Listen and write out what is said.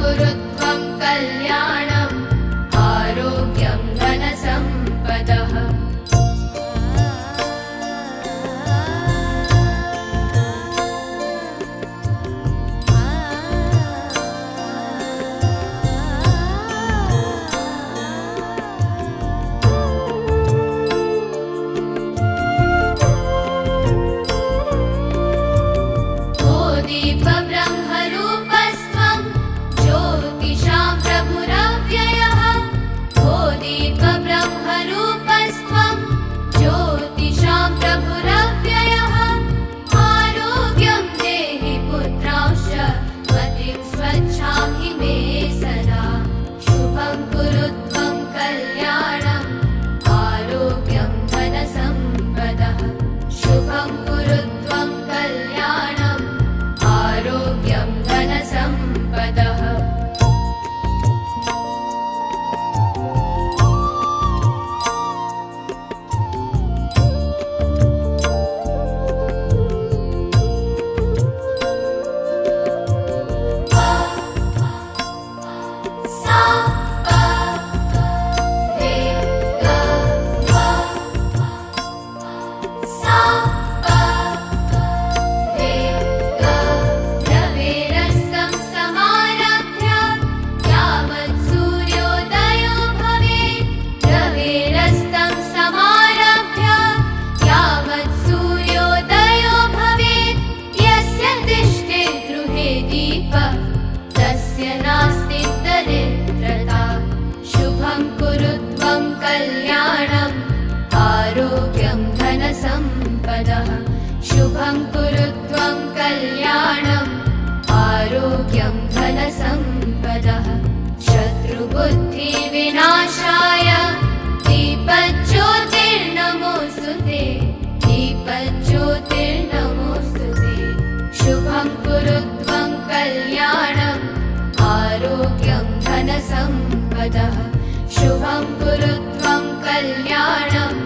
कुरु त्वं कल्याणम् आरोग्यं धनसम्पदः दीपब्रह्मरूपस्त्वं ज्योतिषां प्रभुरव्ययः ओ दीपब्रह्मरूपस्त्वं ज्योतिषां प्रभुरव्ययः आरोग्यं देहि पुत्रांश्च मतिं स्वच्छां हि मे सदा शुभं कुरु त्वं कल्याणम् आरोग्यं धनसम्पदः शुभं कुरु त्वं कल्याणम् आरोग्यं धनसम्पदः शुभं कुरु त्वं कल्याणम् आरोग्यं धनसम्पदः शुभं कुरु त्वं कल्याणम् आरोग्यं धनसम्पदः शत्रुबुद्धिविनाशाय दीपज्योतिर्नमोऽस्तु ते दीपज्योतिर्नमोऽस्तु ते शुभं कुरु त्वं कल्याणम् आरोग्यं धनसम्पदः शुभं कुरु त्वं कल्याणम्